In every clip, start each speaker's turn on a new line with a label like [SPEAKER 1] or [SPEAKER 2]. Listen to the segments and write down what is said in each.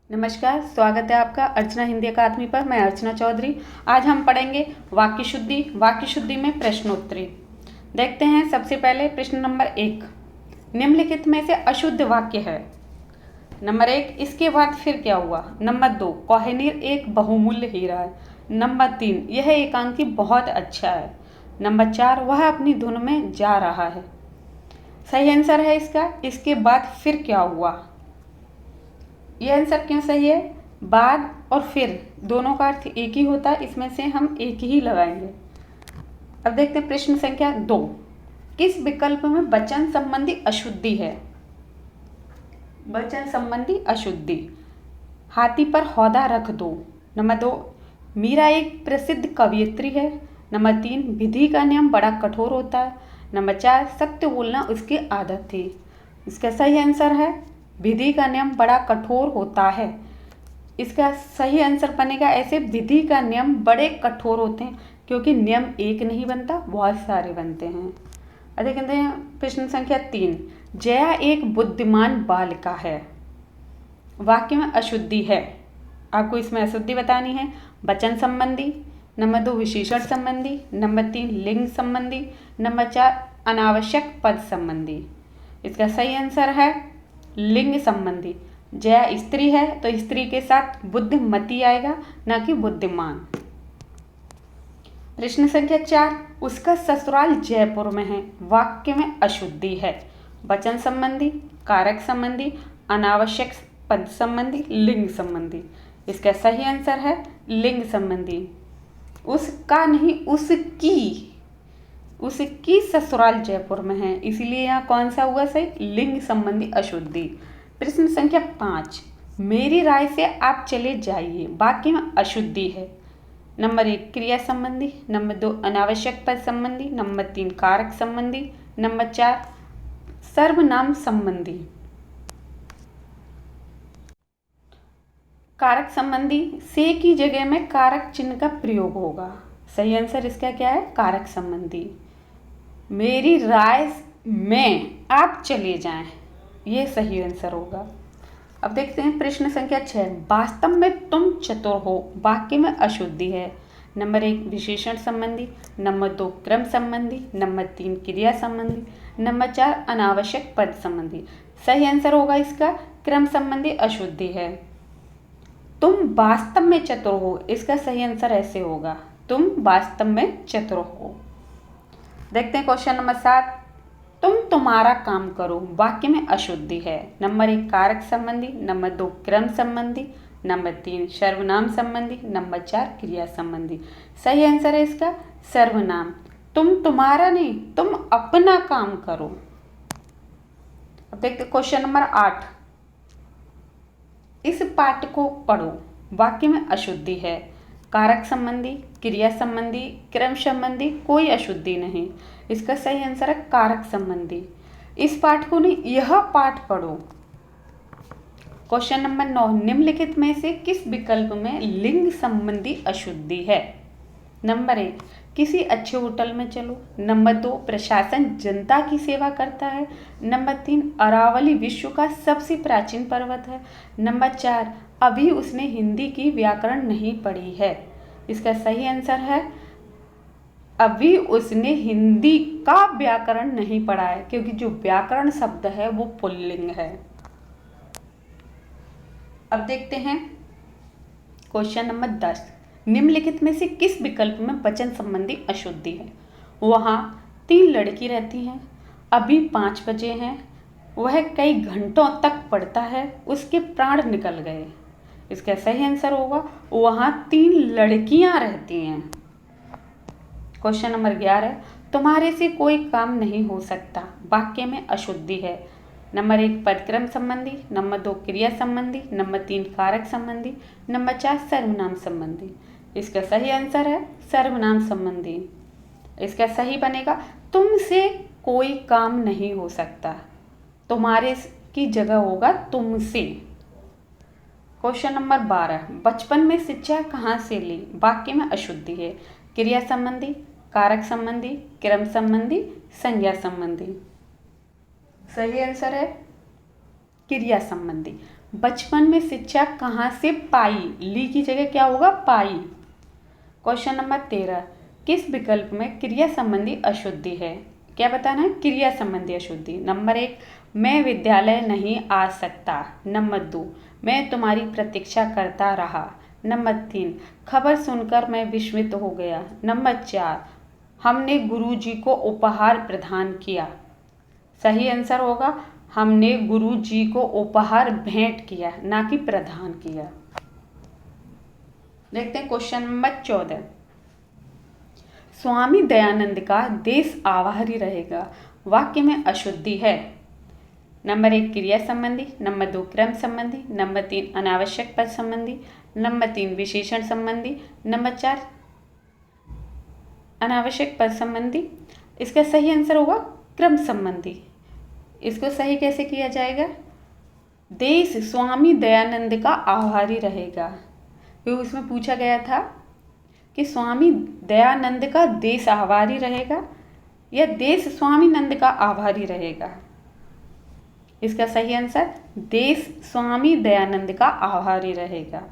[SPEAKER 1] नमस्कार, स्वागत है आपका अर्चना हिंदी अकादमी पर। मैं अर्चना चौधरी। आज हम पढ़ेंगे वाक्य शुद्धि। वाक्य शुद्धि में प्रश्नोत्तरी। देखते हैं सबसे पहले प्रश्न नंबर 1। निम्नलिखित में से अशुद्ध वाक्य है। नंबर 1, इसके बाद फिर क्या हुआ। नंबर 2, कोहिनूर एक बहुमूल्य हीरा है। नंबर 3, यह एकांकी बहुत अच्छा है। नंबर 4, वह अपनी धुन में जा रहा है। सही आंसर है इसका इसके बाद फिर क्या हुआ। यह आंसर क्यों सही है। बाद और फिर दोनों का अर्थ एक ही होता है, इसमें से हम एक ही लगाएंगे। अब देखते हैं प्रश्न संख्या 2। किस विकल्प में वचन संबंधी अशुद्धि है। वचन संबंधी अशुद्धि। हाथी पर हौदा रख दो। नंबर 2, मीरा एक प्रसिद्ध कवयित्री है। नंबर 3, विधि का नियम बड़ा कठोर होता है। नंबर 4, सत्य बोलना उसकी आदत थी। इसका सही आंसर है विधि का नियम बड़ा कठोर होता है। इसका सही आंसर बनेगा ऐसे, विधि का नियम बड़े कठोर होते हैं क्योंकि नियम एक नहीं बनता, बहुत सारे बनते हैं। अरे कहते हैं प्रश्न संख्या 3। जया एक बुद्धिमान बालिका है। वाक्य में अशुद्धि है, आपको इसमें अशुद्धि बतानी है। वचन संबंधी। नंबर 2, विशेषण संबंधी। नंबर 3, लिंग संबंधी। नंबर 4, अनावश्यक पद संबंधी। इसका सही आंसर है लिंग संबंधी। जया स्त्री है तो स्त्री के साथ बुद्धिमती आएगा, ना कि बुद्धिमान। प्रश्न संख्या 4। उसका ससुराल जयपुर में है। वाक्य में अशुद्धि है। वचन संबंधी, कारक संबंधी, अनावश्यक पद संबंधी, लिंग संबंधी। इसका सही आंसर है लिंग संबंधी। उसका नहीं, उसकी। उसकी ससुराल जयपुर में है, इसीलिए यहाँ कौन सा हुआ सही, लिंग संबंधी अशुद्धि। प्रश्न संख्या 5। मेरी राय से आप चले जाइए। वाक्य में अशुद्धि है। नंबर 1, क्रिया संबंधी। नंबर 2, अनावश्यक पद संबंधी। नंबर 3, कारक संबंधी। नंबर 4, सर्वनाम संबंधी। कारक संबंधी से की जगह में कारक चिन्ह का प्रयोग होगा। सही आंसर इसका क्या है, कारक संबंधी। मेरी राय में आप चले जाएं, ये सही आंसर होगा। अब देखते हैं प्रश्न संख्या 6। वास्तव में तुम चतुर हो। वाक्य में अशुद्धि है। नंबर 1, विशेषण संबंधी। नंबर 2, क्रम संबंधी। नंबर 3, क्रिया संबंधी। नंबर 4, अनावश्यक पद संबंधी। सही आंसर होगा इसका क्रम संबंधी अशुद्धि है। तुम वास्तव में चतुर हो, इसका सही आंसर ऐसे होगा, तुम वास्तव में चतुर हो। देखते हैं क्वेश्चन नंबर 7। तुम तुम्हारा काम करो। वाक्य में अशुद्धि है। नंबर 1, कारक संबंधी। नंबर 2, क्रम संबंधी। नंबर 3, सर्वनाम संबंधी। नंबर 4, क्रिया संबंधी। सही आंसर है इसका सर्वनाम। तुम तुम्हारा नहीं, तुम अपना काम करो। अब देखते क्वेश्चन नंबर 8। इस पाठ को पढ़ो। वाक्य में अशुद्धि है। कारक संबंधी, क्रिया संबंधी, क्रम संबंधी, कोई अशुद्धि नहीं। इसका सही आंसर है कारक संबंधी। इस पाठ को नहीं, यह पाठ पढ़ो। Question number 9। निम्नलिखित में से किस विकल्प में लिंग संबंधी अशुद्धि है। नंबर 1, किसी अच्छे होटल में चलो। नंबर 2, प्रशासन जनता की सेवा करता है। नंबर 3, अरावली विश्व का सबसे प्राचीन पर्वत है। नंबर 4, अभी उसने हिंदी की व्याकरण नहीं पढ़ी है। इसका सही आंसर है अभी उसने हिंदी का व्याकरण नहीं पढ़ा है, क्योंकि जो व्याकरण शब्द है वो पुल्लिंग है। अब देखते हैं क्वेश्चन नंबर 10। निम्नलिखित में से किस विकल्प में वचन संबंधी अशुद्धि है। वहाँ 3 लड़की रहती हैं, अभी 5 बजे हैं, वह कई घंटों तक पढ़ता है, उसके प्राण निकल गए। इसका सही आंसर होगा वहाँ 3 लड़कियां रहती हैं। Question number 11। तुम्हारे से कोई काम नहीं हो सकता। वाक्य में अशुद्धि है। नंबर 1, पदक्रम संबंधी। नंबर 2, क्रिया संबंधी। नंबर 3, कारक संबंधी। नंबर 4, सर्वनाम संबंधी। इसका सही आंसर है सर्वनाम संबंधी। इसका सही बनेगा तुमसे कोई काम नहीं हो सकता। तुम्हारे की जगह होगा तुमसे। Question number 12। बचपन में शिक्षा कहाँ से ली। वाक्य में अशुद्धि है। क्रिया संबंधी, कारक संबंधी, क्रम संबंधी, संज्ञा संबंधी। सही आंसर है क्रिया संबंधी। बचपन में शिक्षा कहाँ से पाई, ली की जगह क्या होगा, पाई। क्वेश्चन नंबर 13, किस विकल्प में क्रिया संबंधी अशुद्धि है, क्या बताना है, क्रिया संबंधी अशुद्धि। नंबर 1, मैं विद्यालय नहीं आ सकता। नंबर 2, मैं तुम्हारी प्रतीक्षा करता रहा। नंबर 3, खबर सुनकर मैं विस्मित हो गया। नंबर 4, हमने गुरुजी को उपहार प्रदान किया। सही आंसर होगा हमने गुरुजी को उपहार भेंट किया, ना कि प्रदान किया। देखते हैं क्वेश्चन नंबर 14, स्वामी दयानंद का देश आभारी रहेगा, वाक्य में अशुद्धि है। नंबर 1, क्रिया संबंधी। नंबर 2, क्रम संबंधी। नंबर 3, अनावश्यक पद संबंधी। नंबर 3, विशेषण संबंधी। नंबर 4, अनावश्यक पद संबंधी। इसका सही आंसर होगा क्रम संबंधी। इसको सही कैसे किया जाएगा, देश स्वामी दयानंद का आभारी रहेगा, क्योंकि उसमें पूछा गया था कि स्वामी दयानंद का देश आभारी रहेगा या देश स्वामी नंद का आभारी रहेगा। इसका सही आंसर देश स्वामी दयानंद का आभारी रहेगा।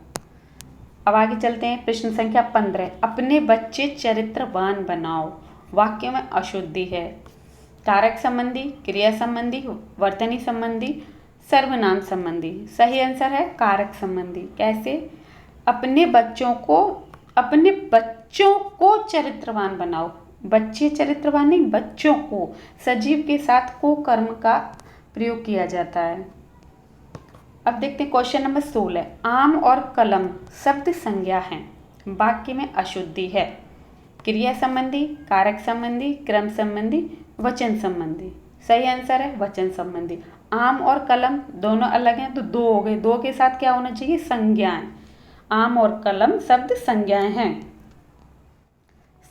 [SPEAKER 1] अब आगे चलते हैं, प्रश्न संख्या 15, अपने बच्चे चरित्रवान बनाओ, वाक्य में अशुद्धि है। कारक संबंधी, क्रिया संबंधी, वर्तनी संबंधी, सर्वनाम संबंधी। सही आंसर है कारक संबंधी। कैसे, अपने बच्चों को चरित्रवान बनाओ, बच्चे चरित्रवान नहीं, बच्चों को, सजीव के साथ को कर्म का प्रयोग किया जाता है। अब देखते हैं क्वेश्चन नंबर 16, आम और कलम शब्द संज्ञा हैं, वाक्य में अशुद्धि है। क्रिया संबंधी, कारक संबंधी, क्रम संबंधी, वचन संबंधी। सही आंसर है वचन संबंधी। आम और कलम दोनों अलग हैं तो दो हो गए, दो के साथ क्या होना चाहिए, संज्ञाएं। आम और कलम शब्द संज्ञाएं हैं।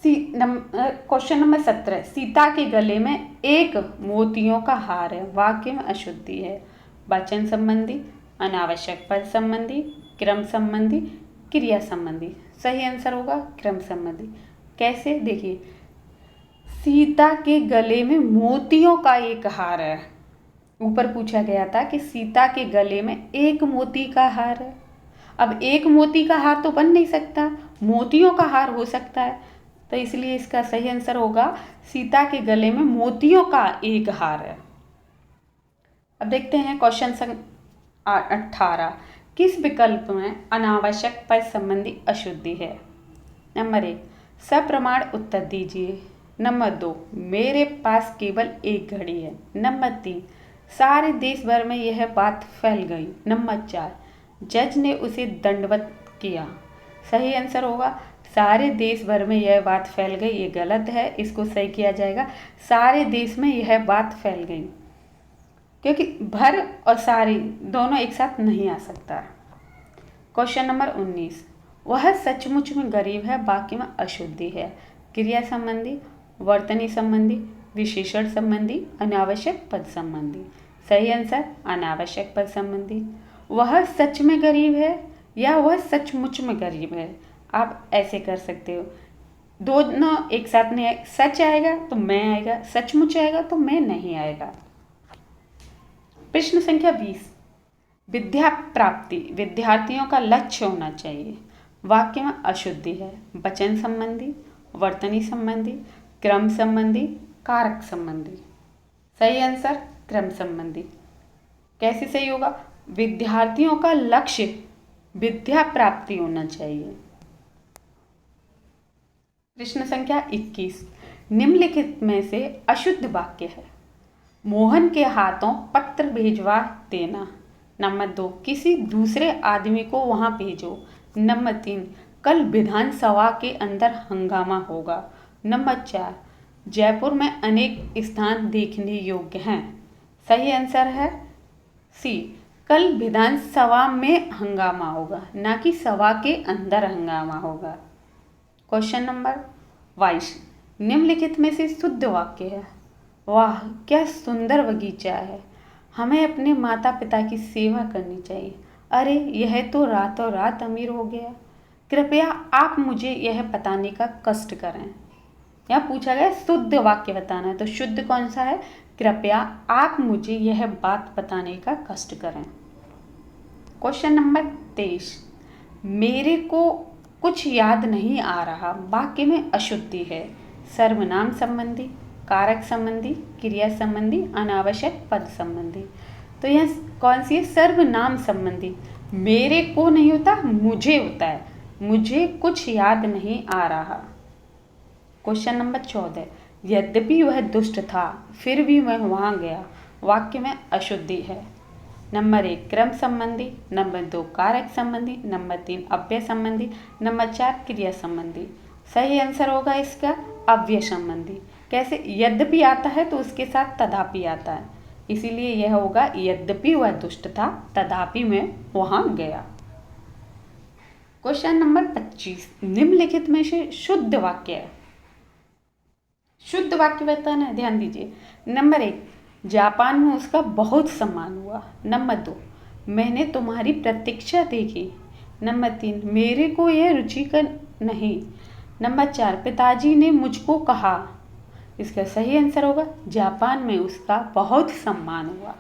[SPEAKER 1] क्वेश्चन नंबर 17, सीता के गले में एक मोतियों का हार है, वाक्य में अशुद्धि है। वचन संबंधी, अनावश्यक पद संबंधी, क्रम संबंधी, क्रिया संबंधी। सही आंसर होगा क्रम संबंधी। कैसे, देखिए, सीता के गले में मोतियों का एक हार है। ऊपर पूछा गया था कि सीता के गले में एक मोती का हार है। अब एक मोती का हार तो बन नहीं सकता, मोतियों का हार हो सकता है, तो इसलिए इसका सही आंसर होगा सीता के गले में मोतियों का एक हार है। अब देखते हैं क्वेश्चन 18, किस विकल्प में अनावश्यक पद संबंधी अशुद्धि है। नंबर 1, सप्रमाण उत्तर दीजिए। नंबर 2, मेरे पास केवल एक घड़ी है। नंबर 3, सारे देश भर में यह बात फैल गई। नंबर 4, जज ने उसे दंडवत किया। सही आंसर होगा सारे देश भर में यह बात फैल गई, ये गलत है, इसको सही किया जाएगा सारे देश में यह बात फैल गई, क्योंकि भर और सारी दोनों एक साथ नहीं आ सकता। क्वेश्चन नंबर 19, वह सचमुच में गरीब है, वाक्य में अशुद्धि है। क्रिया संबंधी, वर्तनी संबंधी, विशेषण संबंधी, अनावश्यक पद संबंधी। सही आंसर अनावश्यक पद संबंधी। वह सच में गरीब है या वह सचमुच में गरीब है, आप ऐसे कर सकते हो, दोनों एक साथ नहीं आए, सच आएगा तो मैं आएगा, सचमुच आएगा तो मैं नहीं आएगा। प्रश्न संख्या 20, विद्या प्राप्ति विद्यार्थियों का लक्ष्य होना चाहिए, वाक्य में अशुद्धि है। वचन संबंधी, वर्तनी संबंधी, क्रम संबंधी, कारक संबंधी। सही आंसर क्रम संबंधी। कैसे सही होगा, विद्यार्थियों का लक्ष्य विद्या प्राप्ति होना चाहिए। प्रश्न संख्या 21, निम्नलिखित में से अशुद्ध वाक्य है। मोहन के हाथों पत्र भिजवा देना। नंबर 2, किसी दूसरे आदमी को वहां भेजो। नंबर 3, कल विधानसभा के अंदर हंगामा होगा। नंबर 4, जयपुर में अनेक स्थान देखने योग्य हैं। सही आंसर है सी, कल विधानसभा में हंगामा होगा, ना कि सभा के अंदर हंगामा होगा। क्वेश्चन नंबर 22, निम्नलिखित में से शुद्ध वाक्य है। वाह क्या सुंदर बगीचा है, हमें अपने माता पिता की सेवा करनी चाहिए। अरे यह तो रातों रात अमीर हो गया, कृपया आप मुझे यह बताने का कष्ट करें। यहाँ पूछा गया शुद्ध वाक्य बताना है, तो शुद्ध कौन सा है, कृपया आप मुझे यह बात बताने का कष्ट करें। क्वेश्चन नंबर 23, मेरे को कुछ याद नहीं आ रहा वाक्य में अशुद्धि है। सर्वनाम संबंधी, कारक संबंधी, क्रिया संबंधी, अनावश्यक पद संबंधी। तो यह कौन सी है? सर्वनाम संबंधी। मेरे को नहीं होता, मुझे होता है। मुझे कुछ याद नहीं आ रहा। क्वेश्चन नंबर 14, यद्यपि वह दुष्ट था फिर भी वह वहाँ गया। वाक्य में अशुद्धि है। नंबर 1 क्रम संबंधी, नंबर 2 कारक संबंधी, नंबर 3 अव्यय संबंधी, नंबर 4 क्रिया संबंधी। सही आंसर होगा इसका अव्यय संबंधी। कैसे? यद्यपि आता है तो उसके साथ तथापि आता है, इसीलिए यह होगा यद्यपि वह दुष्ट था तथापि मैं वहां गया। क्वेश्चन नंबर 25, निम्नलिखित में से शुद्ध वाक्य है। शुद्ध वाक्य बताना है, ध्यान दीजिए। नंबर 1, जापान में उसका बहुत सम्मान हुआ। नंबर 2, मैंने तुम्हारी प्रतीक्षा देखी। नंबर 3, मेरे को यह रुचिकर नहीं। नंबर 4, पिताजी ने मुझको कहा। इसका सही आंसर होगा जापान में उसका बहुत सम्मान हुआ।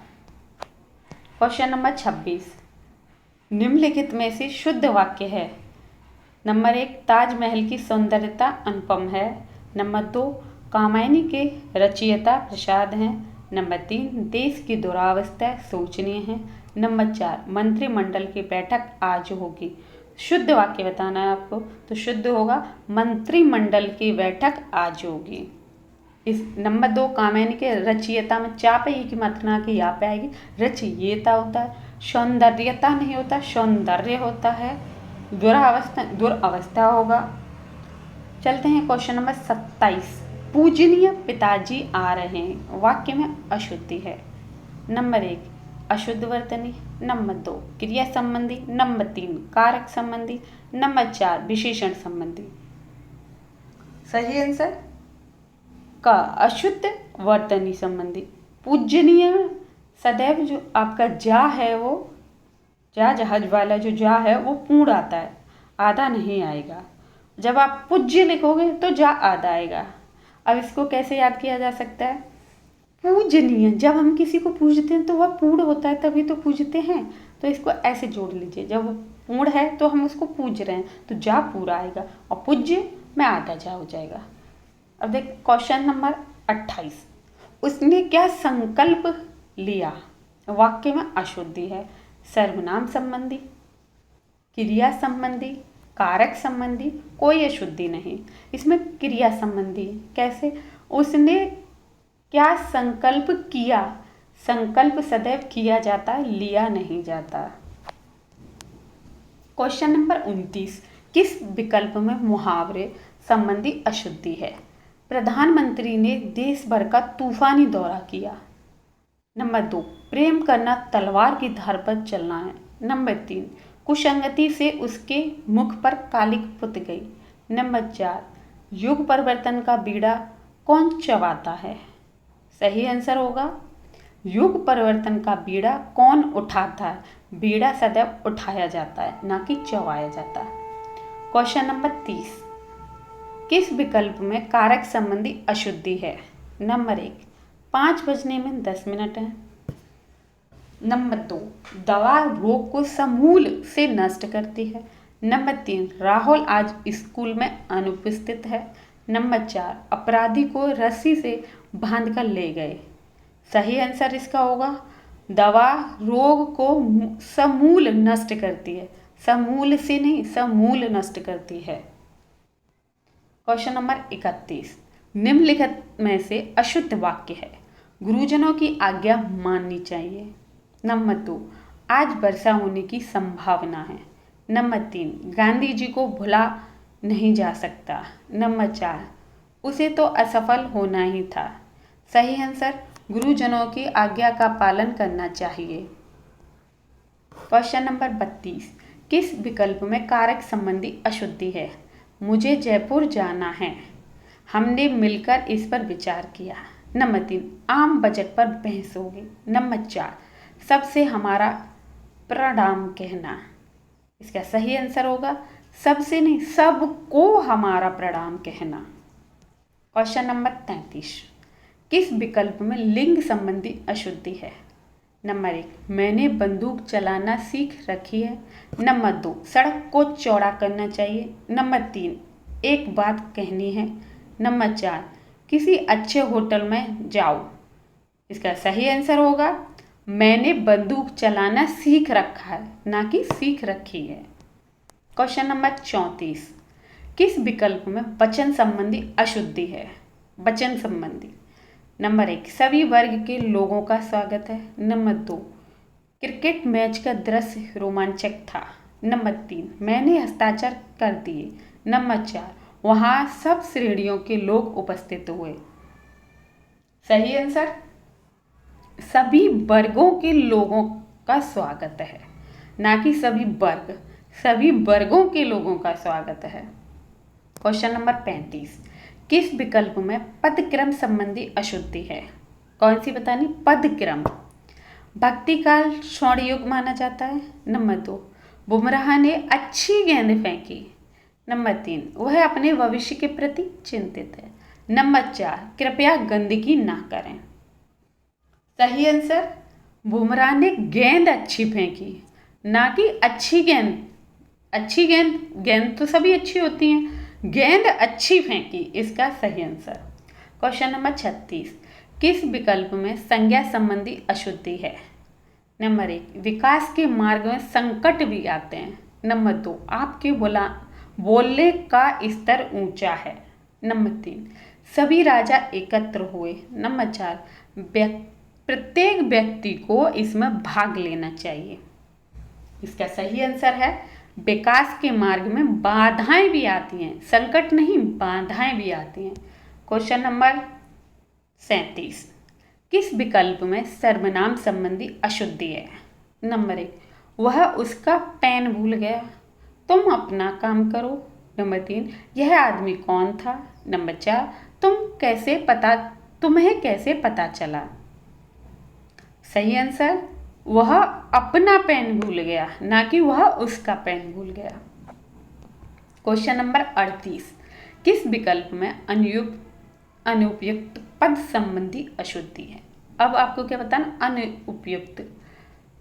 [SPEAKER 1] क्वेश्चन नंबर 26, निम्नलिखित में से शुद्ध वाक्य है। नंबर 1, ताजमहल की सौंदर्यता अनुपम है। नंबर 2, कामायनी के रचयिता प्रसाद हैं। नंबर 3, देश की दुरावस्था शोचनीय है। नंबर 4, मंत्रिमंडल की बैठक आज होगी। शुद्ध वाक्य बताना है आपको, तो शुद्ध होगा मंत्रिमंडल की बैठक आज होगी। इस नंबर 2 कामायनी के रचयिता में चा पे की मात्रा की यहाँ पे आएगी, रचयिता होता है। सौंदर्यता नहीं होता, सौंदर्य होता है। दुरावस्था होगा। चलते हैं क्वेश्चन नंबर 27, पूजनीय पिताजी आ रहे हैं। वाक्य में अशुद्धि है। नंबर 1 अशुद्ध वर्तनी, नंबर 2 क्रिया संबंधी, नंबर 3 कारक संबंधी, नंबर 4 विशेषण संबंधी। सही आंसर का अशुद्ध वर्तनी संबंधी। पूजनीय सदैव जो आपका जा है वो जा जहाज वाला जो जा है वो पूर्ण आता है, आधा नहीं आएगा। जब आप पूज्य लिखोगे तो जा आधा आएगा। अब इसको कैसे याद किया जा सकता है? पूजनीय, जब हम किसी को पूजते हैं तो वह पूर्ण होता है तभी तो पूजते हैं, तो इसको ऐसे जोड़ लीजिए। जब वो पूर्ण है तो हम उसको पूज रहे हैं तो जा पूरा आएगा और पूज्य में आधा जा हो जाएगा। अब देख क्वेश्चन नंबर 28, उसने क्या संकल्प लिया। वाक्य में अशुद्धि है। सर्वनाम संबंधी, क्रिया संबंधी, कारक संबंधी, कोई अशुद्धि नहीं। इसमें क्रिया संबंधी। कैसे? उसने क्या संकल्प किया। संकल्प सदैव किया जाता है, लिया नहीं जाता। क्वेश्चन नंबर 29, किस विकल्प में मुहावरे संबंधी अशुद्धि है। प्रधानमंत्री ने देश भर का तूफानी दौरा किया। नंबर 2, प्रेम करना तलवार की धार पर चलना है। नंबर 3, कुसंगति से उसके मुख पर कालिक पुत गई। नंबर 4, युग परिवर्तन का बीड़ा कौन चबाता है। सही आंसर होगा युग परिवर्तन का बीड़ा कौन उठाता है। बीड़ा सदैव उठाया जाता है, ना कि चबाया जाता है। क्वेश्चन नंबर 30, किस विकल्प में कारक संबंधी अशुद्धि है। नंबर 1, 5 बजने में 10 मिनट है। नंबर 2, दवा रोग को समूल से नष्ट करती है। नंबर 3, राहुल आज स्कूल में अनुपस्थित है। नंबर 4, अपराधी को रस्सी से बांध कर ले गए। सही आंसर इसका होगा दवा रोग को समूल नष्ट करती है, समूल से नहीं, समूल नष्ट करती है। क्वेश्चन नंबर 31, निम्नलिखित में से अशुद्ध वाक्य है। गुरुजनों की आज्ञा माननी चाहिए। नंबर 2, आज वर्षा होने की संभावना है। नंबर 3, गांधी जी को भुला नहीं जा सकता। नंबर 4, उसे तो असफल होना ही था। सही आंसर गुरुजनों की आज्ञा का पालन करना चाहिए। क्वेश्चन नंबर 32, किस विकल्प में कारक संबंधी अशुद्धि है। मुझे जयपुर जाना है, हमने मिलकर इस पर विचार किया। नंबर 3, आम बजट पर बहस होगी। नंबर 4, सबसे हमारा प्रणाम कहना। इसका सही आंसर होगा सबसे नहीं, सबको हमारा प्रणाम कहना। क्वेश्चन नंबर 33, किस विकल्प में लिंग संबंधी अशुद्धि है। नंबर 1, मैंने बंदूक चलाना सीख रखी है। नंबर 2, सड़क को चौड़ा करना चाहिए। नंबर 3, एक बात कहनी है। नंबर 4, किसी अच्छे होटल में जाओ। इसका सही आंसर होगा मैंने बंदूक चलाना सीख रखा है, ना कि सीख रखी है। क्वेश्चन नंबर 34, किस विकल्प में वचन संबंधी अशुद्धि है? वचन संबंधी। नंबर 1, सभी वर्ग के लोगों का स्वागत है। नंबर 2, क्रिकेट मैच का दृश्य रोमांचक था। नंबर 3, मैंने हस्ताक्षर कर दिए। नंबर 4, वहाँ सब श्रेणियों के लोग उपस्थित हुए। सही आंसर सभी वर्गों के लोगों का स्वागत है, ना कि सभी वर्ग, सभी वर्गों के लोगों का स्वागत है। क्वेश्चन नंबर 35, किस विकल्प में पदक्रम संबंधी अशुद्धि है? कौन सी बतानी? पदक्रम। भक्ति काल स्वर्ण युग माना जाता है। नंबर 2, बुमराह ने अच्छी गेंद फेंकी। नंबर 3, वह अपने भविष्य के प्रति चिंतित है। नंबर 4, कृपया गंदगी ना करें। सही आंसर बुमराह ने गेंद अच्छी फेंकी, ना कि अच्छी गेंद। अच्छी गेंद, गेंद तो सभी अच्छी होती हैं, गेंद अच्छी फेंकी, इसका सही आंसर। क्वेश्चन नंबर 36, किस विकल्प में संज्ञा संबंधी अशुद्धि है? नंबर 1, विकास के मार्ग में संकट भी आते हैं। नंबर 2, आपके बोलने का स्तर ऊंचा है। नंबर 3, सभी राजा एकत्र हुए। नंबर 4, प्रत्येक व्यक्ति को इसमें भाग लेना चाहिए। इसका सही आंसर है विकास के मार्ग में बाधाएं भी आती हैं, संकट नहीं, बाधाएं भी आती हैं। क्वेश्चन नंबर 37, किस विकल्प में सर्वनाम संबंधी अशुद्धि है? नंबर 1, वह उसका पेन भूल गया। तुम अपना काम करो। नंबर 3, यह आदमी कौन था? नंबर 4, तुम्हें कैसे पता चला? सही आंसर वह अपना पेन भूल गया, ना कि वह उसका पेन भूल गया। क्वेश्चन नंबर 38, किस विकल्प में अनुपयुक्त पद संबंधी अशुद्धि है? अब आपको क्या बताना? अनुपयुक्त,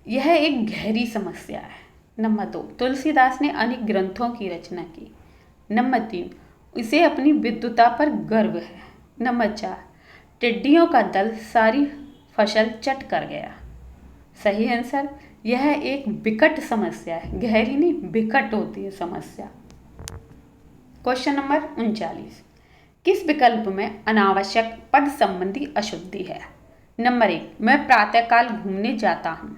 [SPEAKER 1] यह एक गहरी समस्या है। नंबर 2, तुलसीदास ने अनेक ग्रंथों की रचना की। नंबर 3, इसे अपनी विद्वता पर गर्व है। नंबर 4, टिड्डियों का दल सारी फसल चट कर गया। सही आंसर यह एक विकट समस्या है, गहरी नहीं, विकट होती है समस्या। क्वेश्चन नंबर 39, किस विकल्प में अनावश्यक पद संबंधी अशुद्धि है? नंबर 1, मैं प्रातःकाल घूमने जाता हूँ।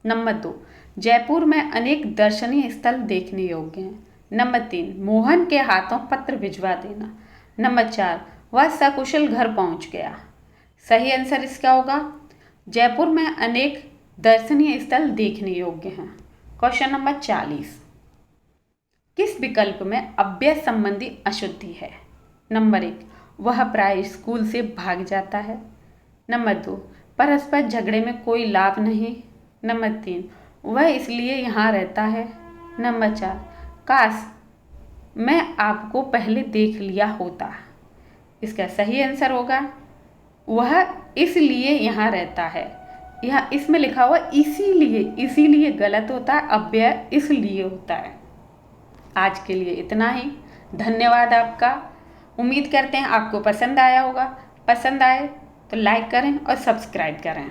[SPEAKER 1] नंबर 2, जयपुर में अनेक दर्शनीय स्थल देखने योग्य हैं। नंबर 3, मोहन के हाथों पत्र भिजवा देना। नंबर 4, वह सकुशल घर पहुँच गया। सही आंसर इसका होगा जयपुर में अनेक दर्शनीय स्थल देखने योग्य हैं। क्वेश्चन नंबर 40, किस विकल्प में अव्यय संबंधी अशुद्धि है? नंबर 1, वह प्राय स्कूल से भाग जाता है। नंबर 2, परस्पर झगड़े में कोई लाभ नहीं। नंबर 3, वह इसलिए यहाँ रहता है। नंबर 4, काश मैं आपको पहले देख लिया होता। इसका सही आंसर होगा वह इसलिए यहाँ रहता है। यहाँ इसमें लिखा हुआ इसीलिए गलत होता है, अव्यय इसलिए होता है। आज के लिए इतना ही, धन्यवाद आपका। उम्मीद करते हैं आपको पसंद आया होगा। पसंद आए तो लाइक करें और सब्सक्राइब करें।